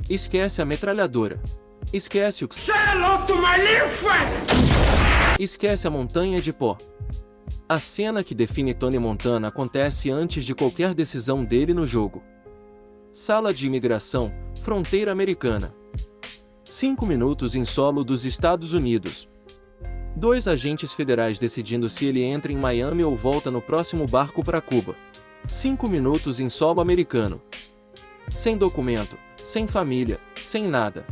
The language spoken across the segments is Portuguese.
Esquece a metralhadora. Esquece o... Esquece a montanha de pó. A cena que define Tony Montana acontece antes de qualquer decisão dele no jogo. Sala de imigração, fronteira americana. 5 minutos em solo dos Estados Unidos. 2 agentes federais decidindo se ele entra em Miami ou volta no próximo barco para Cuba. 5 minutos em solo americano. Sem documento, sem família, sem nada.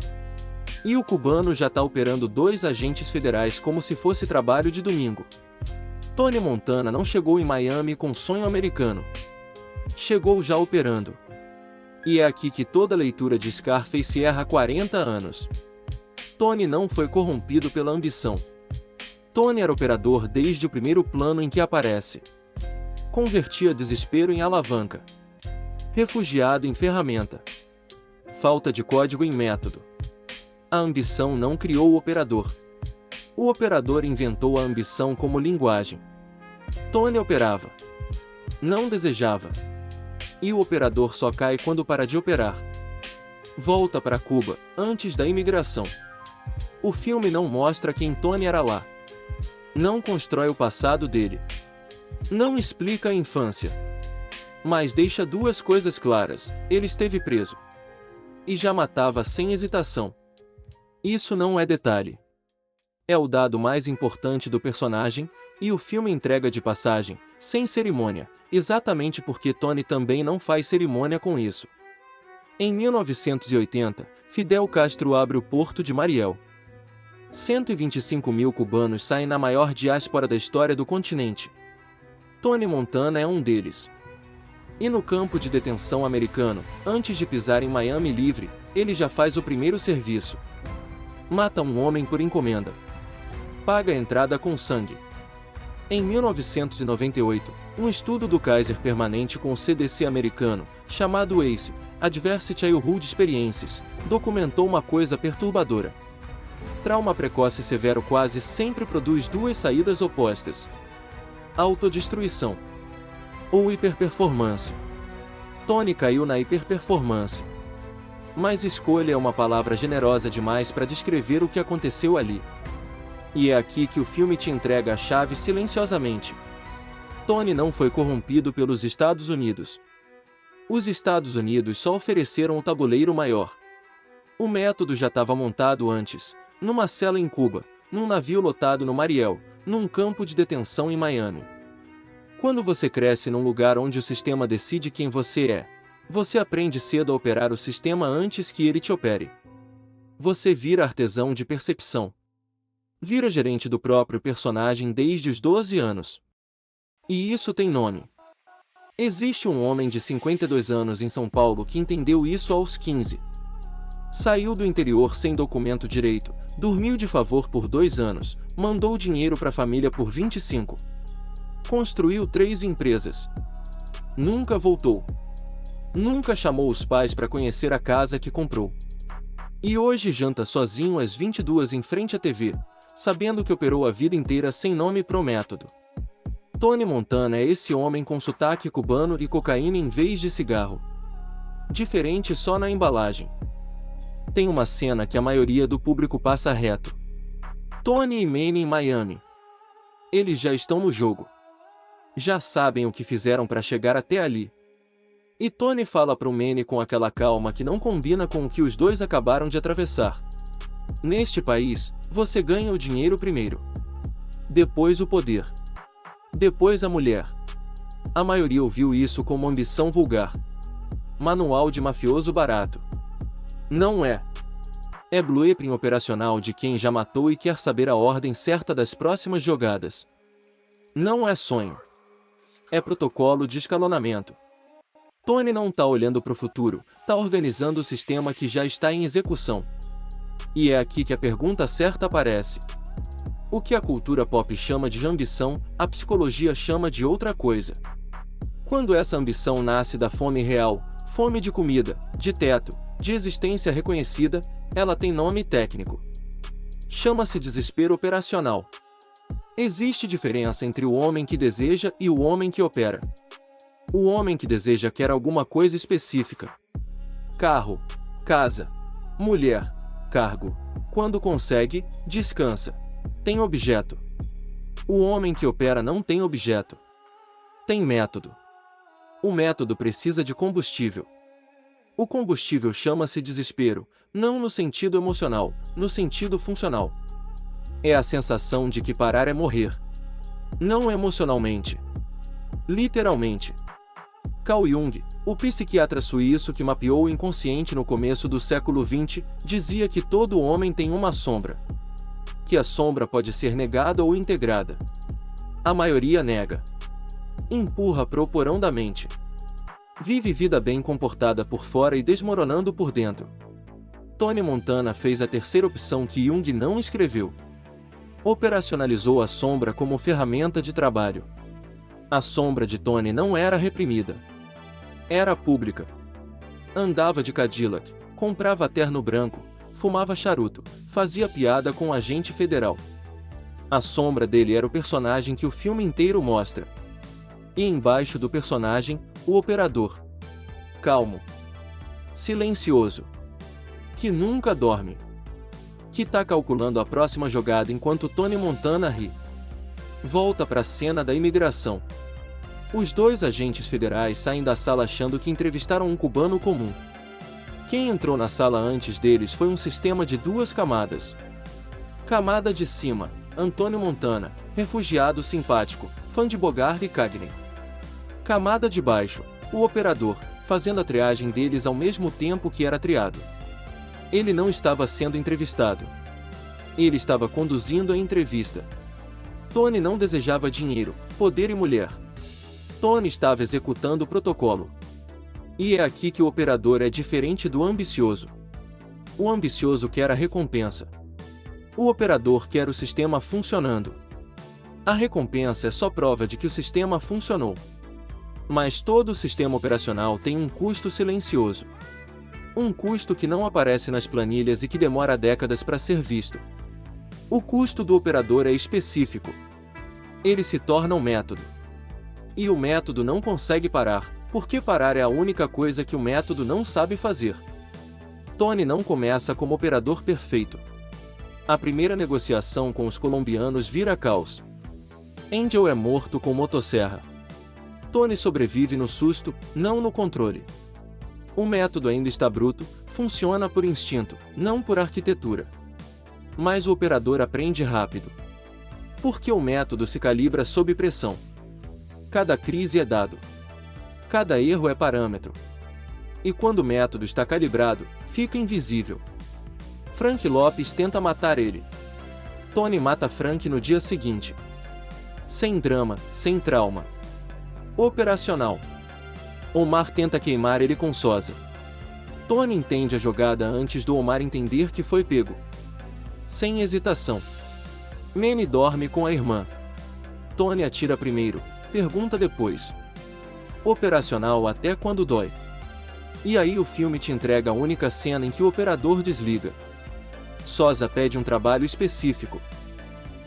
E o cubano já tá operando 2 agentes federais como se fosse trabalho de domingo. Tony Montana não chegou em Miami com sonho americano. Chegou já operando. E é aqui que toda leitura de Scarface erra há 40 anos. Tony não foi corrompido pela ambição. Tony era operador desde o primeiro plano em que aparece. Convertia desespero em alavanca. Refugiado em ferramenta. Falta de código em método. A ambição não criou o operador. O operador inventou a ambição como linguagem. Tony operava. Não desejava. E o operador só cai quando para de operar. Volta para Cuba, antes da imigração. O filme não mostra quem Tony era lá. Não constrói o passado dele. Não explica a infância. Mas deixa 2 coisas claras: ele esteve preso. E já matava sem hesitação. Isso não é detalhe. É o dado mais importante do personagem, e o filme entrega de passagem, sem cerimônia, exatamente porque Tony também não faz cerimônia com isso. Em 1980, Fidel Castro abre o porto de Mariel. 125 mil cubanos saem na maior diáspora da história do continente. Tony Montana é um deles. E no campo de detenção americano, antes de pisar em Miami livre, ele já faz o primeiro serviço. Mata um homem por encomenda. Paga a entrada com sangue. Em 1998, um estudo do Kaiser permanente com o CDC americano, chamado ACE, Advanced Childhood Experiences, documentou uma coisa perturbadora. Trauma precoce severo quase sempre produz 2 saídas opostas: autodestruição ou hiperperformance. Tony caiu na hiperperformance. Mas escolha é uma palavra generosa demais para descrever o que aconteceu ali. E é aqui que o filme te entrega a chave silenciosamente. Tony não foi corrompido pelos Estados Unidos. Os Estados Unidos só ofereceram o tabuleiro maior. O método já estava montado antes, numa cela em Cuba, num navio lotado no Mariel, num campo de detenção em Miami. Quando você cresce num lugar onde o sistema decide quem você é, você aprende cedo a operar o sistema antes que ele te opere. Você vira artesão de percepção. Vira gerente do próprio personagem desde os 12 anos. E isso tem nome. Existe um homem de 52 anos em São Paulo que entendeu isso aos 15. Saiu do interior sem documento direito, dormiu de favor por 2 anos, mandou dinheiro para a família por 25. Construiu 3 empresas. Nunca voltou. Nunca chamou os pais para conhecer a casa que comprou. E hoje janta sozinho às 22 em frente à TV, sabendo que operou a vida inteira sem nome pro método. Tony Montana é esse homem com sotaque cubano e cocaína em vez de cigarro. Diferente só na embalagem. Tem uma cena que a maioria do público passa reto. Tony e Manny em Miami. Eles já estão no jogo. Já sabem o que fizeram para chegar até ali. E Tony fala pro Manny com aquela calma que não combina com o que os dois acabaram de atravessar. Neste país, você ganha o dinheiro primeiro. Depois o poder. Depois a mulher. A maioria ouviu isso como ambição vulgar. Manual de mafioso barato. Não é. É blueprint operacional de quem já matou e quer saber a ordem certa das próximas jogadas. Não é sonho. É protocolo de escalonamento. Tony não tá olhando pro futuro, tá organizando o sistema que já está em execução. E é aqui que a pergunta certa aparece. O que a cultura pop chama de ambição, a psicologia chama de outra coisa. Quando essa ambição nasce da fome real, fome de comida, de teto, de existência reconhecida, ela tem nome técnico. Chama-se desespero operacional. Existe diferença entre o homem que deseja e o homem que opera. O homem que deseja quer alguma coisa específica. Carro, casa, Mulher, cargo. Quando consegue, descansa. Tem objeto. O homem que opera não tem objeto. Tem método. O método precisa de combustível. O combustível chama-se desespero, não no sentido emocional, no sentido funcional. É a sensação de que parar é morrer. Não emocionalmente. Literalmente. Carl Jung, o psiquiatra suíço que mapeou o inconsciente no começo do século XX, dizia que todo homem tem uma sombra. Que a sombra pode ser negada ou integrada. A maioria nega. Empurra pro porão da mente. Vive vida bem comportada por fora e desmoronando por dentro. Tony Montana fez a terceira opção que Jung não escreveu. Operacionalizou a sombra como ferramenta de trabalho. A sombra de Tony não era reprimida. Era pública. Andava de Cadillac, comprava terno branco, fumava charuto, fazia piada com o agente federal. A sombra dele era o personagem que o filme inteiro mostra. E embaixo do personagem, o operador. Calmo. Silencioso. Que nunca dorme. Que tá calculando a próxima jogada enquanto Tony Montana ri. Volta para a cena da imigração. Os dois agentes federais saem da sala achando que entrevistaram um cubano comum. Quem entrou na sala antes deles foi um sistema de 2 camadas. Camada de cima, Antônio Montana, refugiado simpático, fã de Bogart e Cagney. Camada de baixo, o operador, fazendo a triagem deles ao mesmo tempo que era triado. Ele não estava sendo entrevistado. Ele estava conduzindo a entrevista. Tony não desejava dinheiro, poder e mulher. Tony estava executando o protocolo. E é aqui que o operador é diferente do ambicioso. O ambicioso quer a recompensa. O operador quer o sistema funcionando. A recompensa é só prova de que o sistema funcionou. Mas todo o sistema operacional tem um custo silencioso. Um custo que não aparece nas planilhas e que demora décadas para ser visto. O custo do operador é específico. Ele se torna um método. E o método não consegue parar, porque parar é a única coisa que o método não sabe fazer. Tony não começa como operador perfeito. A primeira negociação com os colombianos vira caos. Angel é morto com motosserra. Tony sobrevive no susto, não no controle. O método ainda está bruto, funciona por instinto, não por arquitetura. Mas o operador aprende rápido. Porque o método se calibra sob pressão. Cada crise é dado. Cada erro é parâmetro. E quando o método está calibrado, fica invisível. Frank Lopes tenta matar ele. Tony mata Frank no dia seguinte. Sem drama, sem trauma. Operacional. Omar tenta queimar ele com Sosa. Tony entende a jogada antes do Omar entender que foi pego. Sem hesitação. Manny dorme com a irmã. Tony atira primeiro, pergunta depois. Operacional até quando dói. E aí o filme te entrega a única cena em que o operador desliga. Sosa pede um trabalho específico.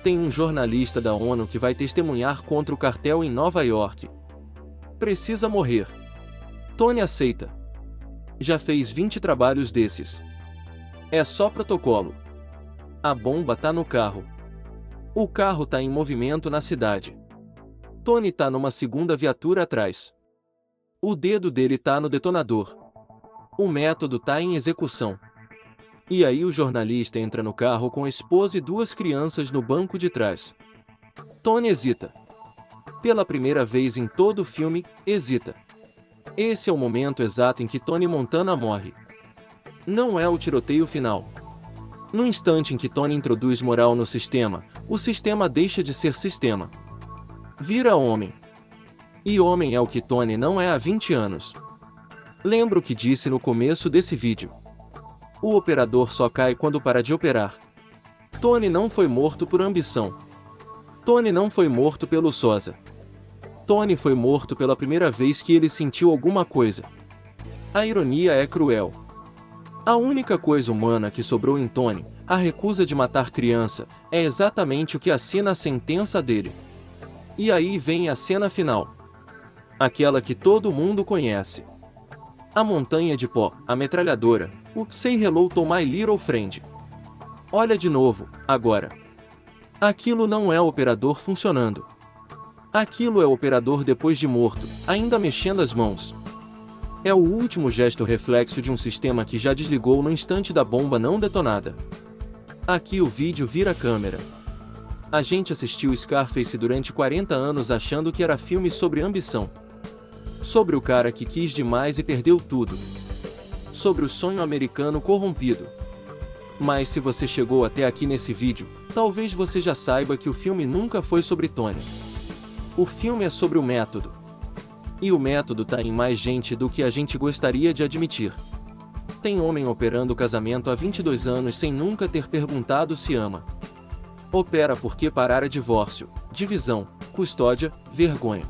Tem um jornalista da ONU que vai testemunhar contra o cartel em Nova York. Precisa morrer. Tony aceita. Já fez 20 trabalhos desses. É só protocolo. A bomba tá no carro. O carro tá em movimento na cidade. Tony tá numa segunda viatura atrás. O dedo dele tá no detonador. O método tá em execução. E aí o jornalista entra no carro com a esposa e 2 crianças no banco de trás. Tony hesita. Pela primeira vez em todo o filme, hesita. Esse é o momento exato em que Tony Montana morre. Não é o tiroteio final. No instante em que Tony introduz moral no sistema, o sistema deixa de ser sistema. Vira homem. E homem é o que Tony não é há 20 anos. Lembra o que disse no começo desse vídeo. O operador só cai quando para de operar. Tony não foi morto por ambição. Tony não foi morto pelo Sosa. Tony foi morto pela primeira vez que ele sentiu alguma coisa. A ironia é cruel. A única coisa humana que sobrou em Tony, a recusa de matar criança, é exatamente o que assina a sentença dele. E aí vem a cena final. Aquela que todo mundo conhece. A montanha de pó, a metralhadora, o Say Hello to My Little Friend. Olha de novo, agora. Aquilo não é o operador funcionando. Aquilo é o operador depois de morto, ainda mexendo as mãos. É o último gesto reflexo de um sistema que já desligou no instante da bomba não detonada. Aqui o vídeo vira câmera. A gente assistiu Scarface durante 40 anos achando que era filme sobre ambição. Sobre o cara que quis demais e perdeu tudo. Sobre o sonho americano corrompido. Mas se você chegou até aqui nesse vídeo, talvez você já saiba que o filme nunca foi sobre Tony. O filme é sobre o método. E o método tá em mais gente do que a gente gostaria de admitir. Tem homem operando o casamento há 22 anos sem nunca ter perguntado se ama. Opera porque parar é divórcio, divisão, custódia, vergonha.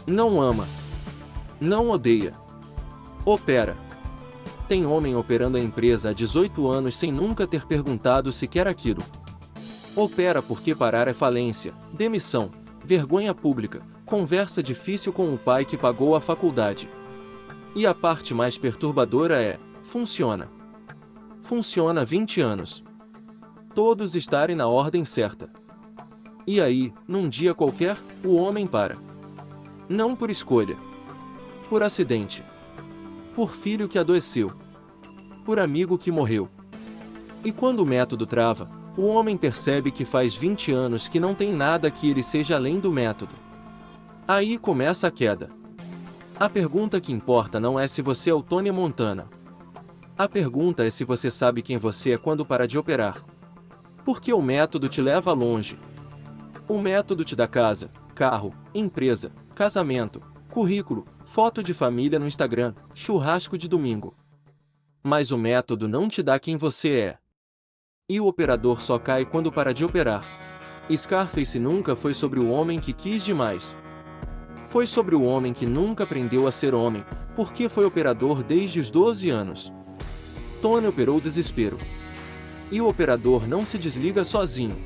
Não ama. Não odeia. Opera. Tem homem operando a empresa há 18 anos sem nunca ter perguntado se quer aquilo. Opera porque parar é falência, demissão, vergonha pública, conversa difícil com o pai que pagou a faculdade. E a parte mais perturbadora é, funciona. Funciona há 20 anos. Todos estarem na ordem certa. E aí, num dia qualquer, o homem para. Não por escolha. Por acidente. Por filho que adoeceu. Por amigo que morreu. E quando o método trava, o homem percebe que faz 20 anos que não tem nada que ele seja além do método. Aí começa a queda. A pergunta que importa não é se você é o Tony Montana. A pergunta é se você sabe quem você é quando para de operar. Porque o método te leva longe. O método te dá casa, carro, empresa, casamento, currículo, foto de família no Instagram, churrasco de domingo. Mas o método não te dá quem você é. E o operador só cai quando para de operar. Scarface nunca foi sobre o homem que quis demais. Foi sobre o homem que nunca aprendeu a ser homem, porque foi operador desde os 12 anos. Tony operou desespero. E o operador não se desliga sozinho.